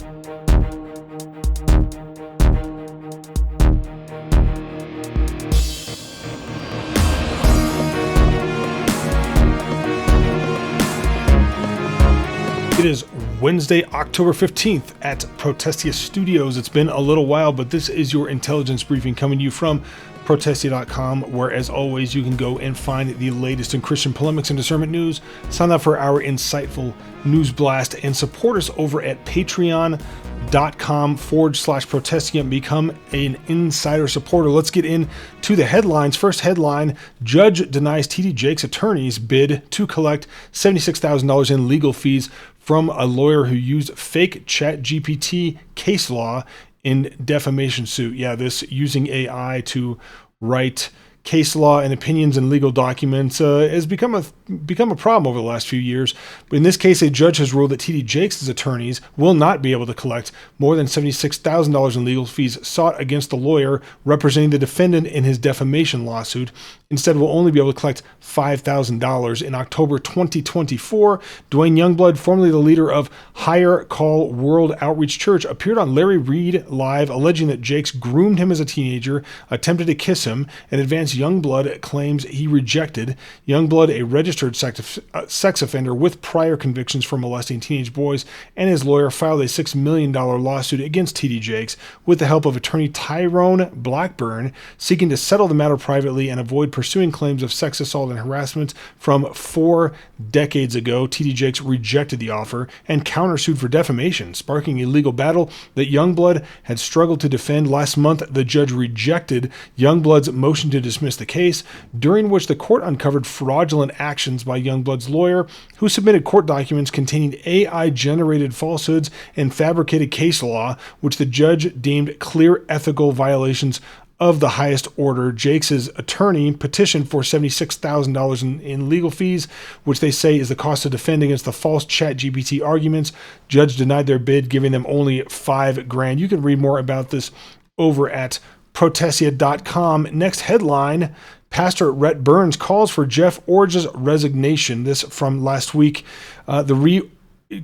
It is Wednesday, October 15th at Protestia Studios. It's been a little while, but this is your intelligence briefing coming to you from Protestia.com, where, as always, you can go and find the latest in Christian polemics and discernment news. Sign up for our insightful news blast and support us over at patreon.com/Protestia and become an insider supporter. Let's get into the headlines. First headline: Judge denies T.D. Jakes' attorney's bid to collect $76,000 in legal fees from a lawyer who used fake ChatGPT case law in defamation suit. Yeah, this using AI to write case law and opinions and legal documents has become a problem over the last few years. But in this case, a judge has ruled that T.D. Jakes' attorneys will not be able to collect more than $76,000 in legal fees sought against the lawyer representing the defendant in his defamation lawsuit. Instead, will only be able to collect $5,000. In October 2024, Dwayne Youngblood, formerly the leader of Higher Call World Outreach Church, appeared on Larry Reed Live, alleging that Jakes groomed him as a teenager, attempted to kiss him, and advanced Youngblood claims he rejected. Youngblood, a registered sex offender with prior convictions for molesting teenage boys, and his lawyer filed a $6 million lawsuit against T.D. Jakes with the help of attorney Tyrone Blackburn, seeking to settle the matter privately and avoid pursuing claims of sex assault and harassment from 4 decades ago. T.D. Jakes rejected the offer and countersued for defamation, sparking a legal battle that Youngblood had struggled to defend. Last month, the judge rejected Youngblood's motion to dismiss the case, during which the court uncovered fraudulent actions by Youngblood's lawyer, who submitted court documents containing AI-generated falsehoods and fabricated case law, which the judge deemed clear ethical violations of the highest order. Jakes' attorney petitioned for $76,000 in legal fees, which they say is the cost to defend against the false ChatGPT arguments. Judge denied their bid, giving them only $5,000. You can read more about this over at Protestia.com. Next headline: Pastor Rhett Burns calls for Jeff Orge's resignation. This from last week.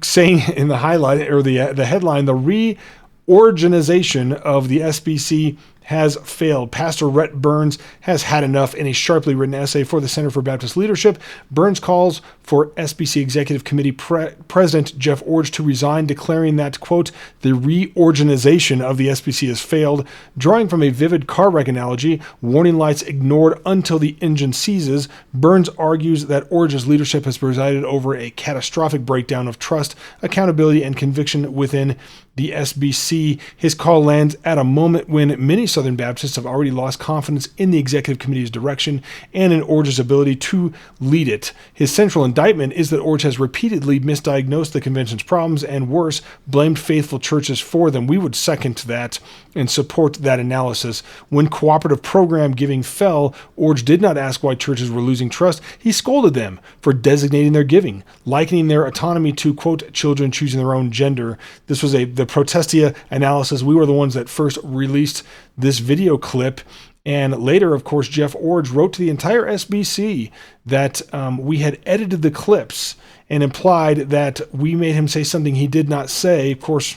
Saying in the highlight or the headline, the reorganization of the SBC has failed. Pastor Rhett Burns has had enough. In a sharply written essay for the Center for Baptist Leadership, Burns calls for SBC Executive Committee President Jeff Orge to resign, declaring that, quote, the reorganization of the SBC has failed. Drawing from a vivid car wreck analogy, warning lights ignored until the engine seizes, Burns argues that Orge's leadership has presided over a catastrophic breakdown of trust, accountability, and conviction within the SBC. His call lands at a moment when many Southern Baptists have already lost confidence in the Executive Committee's direction and in Orge's ability to lead it. His central indictment is that Orge has repeatedly misdiagnosed the convention's problems and, worse, blamed faithful churches for them. We would second that and support that analysis. When cooperative program giving fell, Orge did not ask why churches were losing trust. He scolded them for designating their giving, likening their autonomy to, quote, children choosing their own gender. This was the Protestia analysis. We were the ones that first released this video clip. And later, of course, Jeff Orge wrote to the entire SBC that we had edited the clips and implied that we made him say something he did not say. Of course,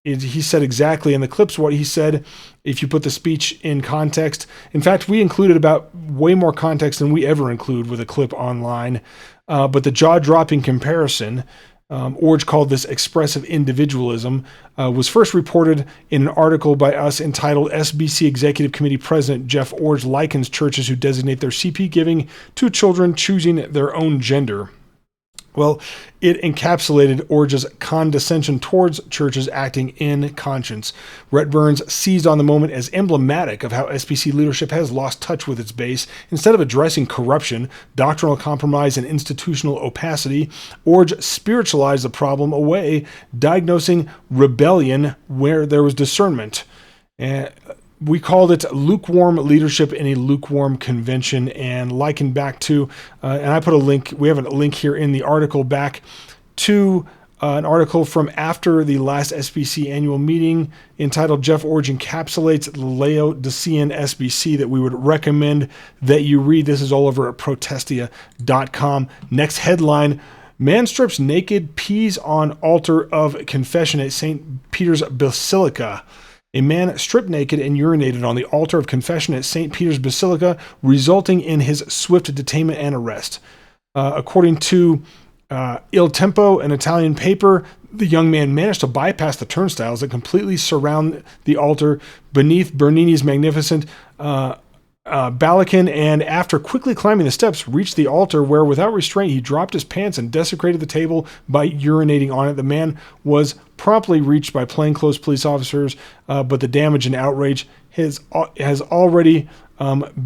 he said exactly in the clips what he said if you put the speech in context. In fact, we included about way more context than we ever include with a clip online. But the jaw-dropping comparison, Orge called this expressive individualism, was first reported in an article by us entitled SBC Executive Committee President Jeff Orge likens churches who designate their CP giving to children choosing their own gender. Well, it encapsulated Orge's condescension towards churches acting in conscience. Rhett Burns seized on the moment as emblematic of how SBC leadership has lost touch with its base. Instead of addressing corruption, doctrinal compromise, and institutional opacity, Orge spiritualized the problem away, diagnosing rebellion where there was discernment. We called it lukewarm leadership in a lukewarm convention, and likened back to, and I put a link, we have a link here in the article back to an article from after the last SBC annual meeting entitled Jeff Orge Encapsulates the Laodicean SBC that we would recommend that you read. This is all over at Protestia.com. Next headline: Man strips naked, pees on altar of confession at St. Peter's Basilica. A man stripped naked and urinated on the altar of confession at St. Peter's Basilica, resulting in his swift detainment and arrest. According to Il Tempo, an Italian paper, the young man managed to bypass the turnstiles that completely surround the altar beneath Bernini's magnificent Balakin, and after quickly climbing the steps, reached the altar where, without restraint, he dropped his pants and desecrated the table by urinating on it. The man was promptly reached by plainclothes police officers, but the damage and outrage has already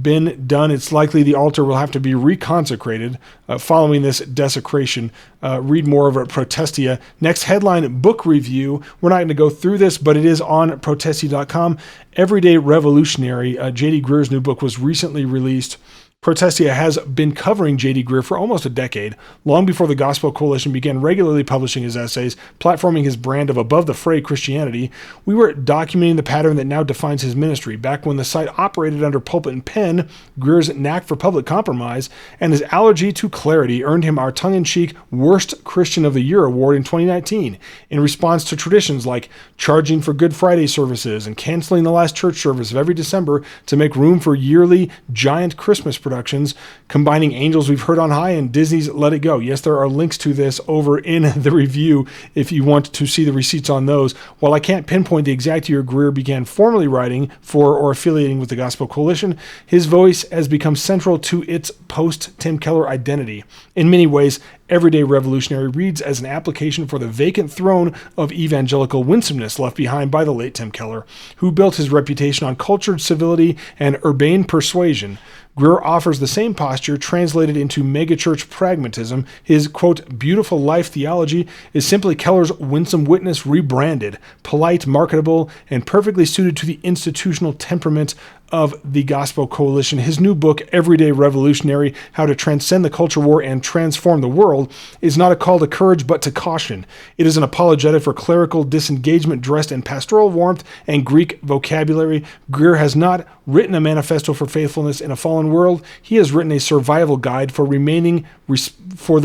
been done. It's likely the altar will have to be reconsecrated following this desecration. Read more over at Protestia. Next headline, book review. We're not going to go through this, but it is on Protestia.com. Everyday Revolutionary. J.D. Greer's new book was recently released. Protestia has been covering J.D. Greear for almost a decade, long before the Gospel Coalition began regularly publishing his essays, platforming his brand of above-the-fray Christianity. We were documenting the pattern that now defines his ministry. Back when the site operated under pulpit and pen, Greer's knack for public compromise and his allergy to clarity earned him our tongue-in-cheek Worst Christian of the Year award in 2019, in response to traditions like charging for Good Friday services and canceling the last church service of every December to make room for yearly giant Christmas productions, combining Angels We've Heard on High and Disney's Let It Go. Yes, there are links to this over in the review if you want to see the receipts on those. While I can't pinpoint the exact year Greear began formally writing for or affiliating with the Gospel Coalition, his voice has become central to its post-Tim Keller identity. In many ways, Everyday Revolutionary reads as an application for the vacant throne of evangelical winsomeness left behind by the late Tim Keller, who built his reputation on cultured civility and urbane persuasion. Greear offers the same posture translated into megachurch pragmatism. His, quote, beautiful life theology is simply Keller's winsome witness rebranded, polite, marketable, and perfectly suited to the institutional temperament of the Gospel Coalition. His new book, Everyday Revolutionary, How to Transcend the Culture War and Transform the World, is not a call to courage but to caution. It is an apologetic for clerical disengagement dressed in pastoral warmth and Greek vocabulary. Greear has not written a manifesto for faithfulness in a fallen world. He has written a survival guide for remaining respectable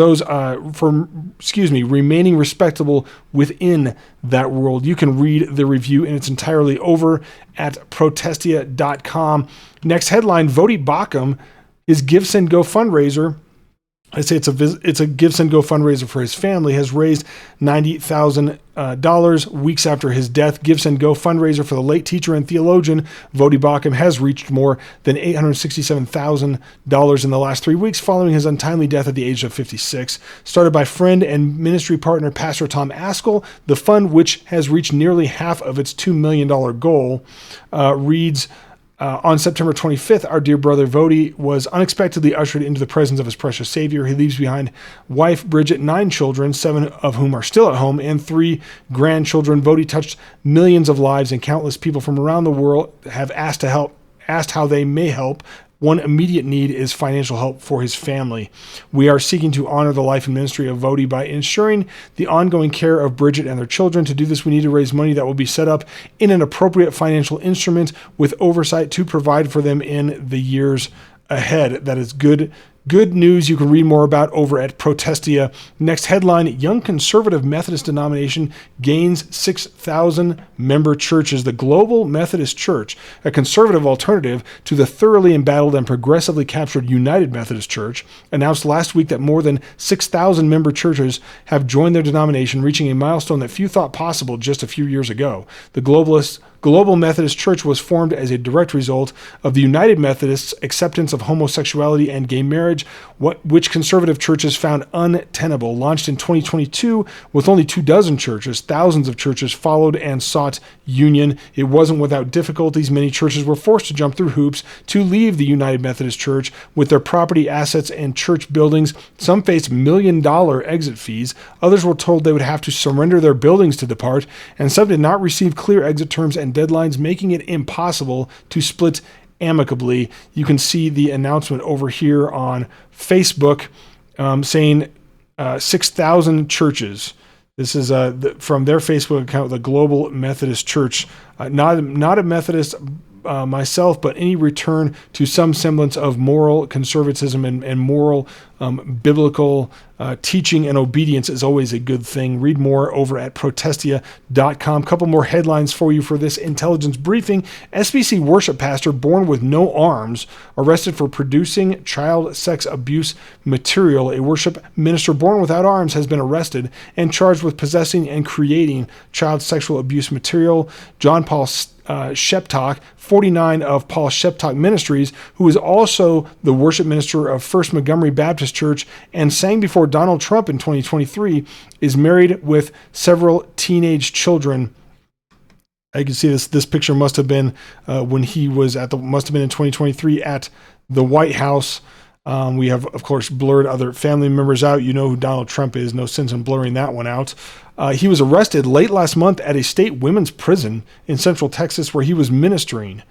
within that world. You can read the review in its entirety over at Protestia.com. Next headline, Vodi Bakum, his Give Send Go fundraiser. I say it's a Give Send Go fundraiser for his family, has raised $90,000 weeks after his death. Give Send Go fundraiser for the late teacher and theologian Vodi Bakum has reached more than $867,000 in the last 3 weeks following his untimely death at the age of 56. Started by friend and ministry partner Pastor Tom Askell, the fund, which has reached nearly half of its $2 million goal, reads, on September 25th, our dear brother Vodi was unexpectedly ushered into the presence of his precious Savior. He leaves behind wife Bridget, 9 children, 7 of whom are still at home, and 3 grandchildren. Vodi touched millions of lives, and countless people from around the world have asked how they may help. One immediate need is financial help for his family. We are seeking to honor the life and ministry of Vodi by ensuring the ongoing care of Bridget and their children. To do this, we need to raise money that will be set up in an appropriate financial instrument with oversight to provide for them in the years ahead. That is good news you can read more about over at Protestia. Next headline, Young Conservative Methodist Denomination gains 6,000 member churches. The Global Methodist Church, a conservative alternative to the thoroughly embattled and progressively captured United Methodist Church, announced last week that more than 6,000 member churches have joined their denomination, reaching a milestone that few thought possible just a few years ago. The Global Methodist Church was formed as a direct result of the United Methodists' acceptance of homosexuality and gay marriage, which conservative churches found untenable. Launched in 2022 with only 24 churches, thousands of churches followed and sought union. It wasn't without difficulties. Many churches were forced to jump through hoops to leave the United Methodist Church with their property, assets, and church buildings. Some faced $1 million exit fees. Others were told they would have to surrender their buildings to depart, and some did not receive clear exit terms and deadlines, making it impossible to split amicably. You can see the announcement over here on Facebook saying 6,000 churches. This is from their Facebook account, the Global Methodist Church. Not a Methodist myself, but any return to some semblance of moral conservatism and moral biblical teaching and obedience is always a good thing. Read more over at protestia.com. Couple more headlines for you for this intelligence briefing. SBC worship pastor born with no arms arrested for producing child sex abuse material. A worship minister born without arms has been arrested and charged with possessing and creating child sexual abuse material. John Paul Sheptock, 49 of Paul Sheptock Ministries, who is also the worship minister of First Montgomery Baptist Church and sang before Donald Trump in 2023, is married with several teenage children. I can see this picture must have been when he was must have been in 2023 at the White House. We have, of course, blurred other family members out. You know who Donald Trump is. No sense in blurring that one out. He was arrested late last month at a state women's prison in Central Texas where he was ministering,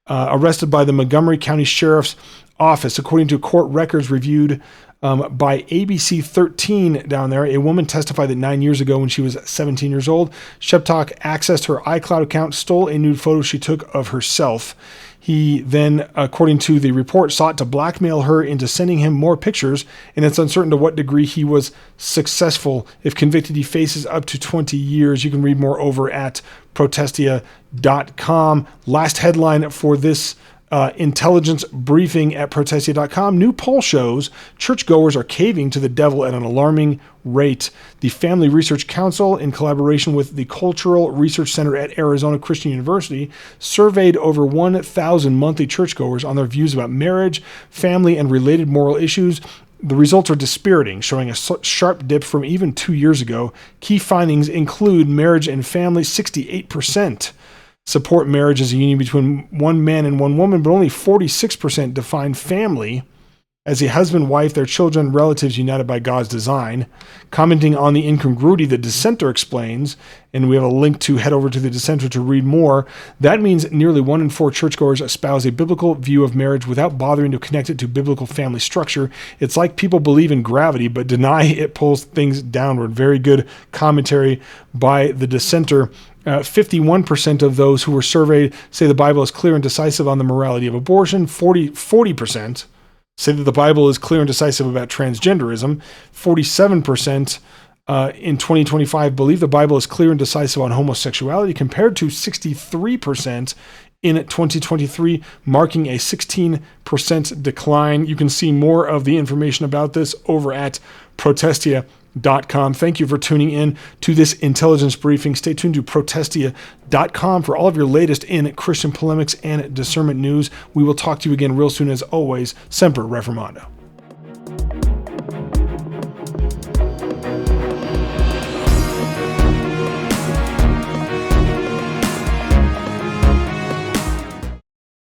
arrested by the Montgomery County Sheriff's Office. According to court records reviewed by ABC 13 down there, a woman testified that 9 years ago when she was 17 years old, Sheptock accessed her iCloud account, stole a nude photo she took of herself. He then, according to the report, sought to blackmail her into sending him more pictures, and it's uncertain to what degree he was successful. If convicted, he faces up to 20 years. You can read more over at protestia.com. Last headline for this intelligence briefing at protestia.com. New poll shows churchgoers are caving to the devil at an alarming rate. The Family Research Council, in collaboration with the Cultural Research Center at Arizona Christian University, surveyed over 1,000 monthly churchgoers on their views about marriage, family, and related moral issues. The results are dispiriting, showing a sharp dip from even 2 years ago. Key findings include marriage and family. 68% support marriage as a union between one man and one woman, but only 46% define family as a husband, wife, their children, relatives united by God's design. Commenting on the incongruity, the dissenter explains, and we have a link to head over to the dissenter to read more. That means nearly 1 in 4 churchgoers espouse a biblical view of marriage without bothering to connect it to biblical family structure. It's like people believe in gravity, but deny it pulls things downward. Very good commentary by the dissenter. 51% of those who were surveyed say the Bible is clear and decisive on the morality of abortion. 40% say that the Bible is clear and decisive about transgenderism. 47% in 2025 believe the Bible is clear and decisive on homosexuality, compared to 63% in 2023, marking a 16% decline. You can see more of the information about this over at protestia.com. Thank you for tuning in to this intelligence briefing. Stay tuned to protestia.com for all of your latest in Christian polemics and discernment news. We will talk to you again real soon. As always, Semper Reformanda.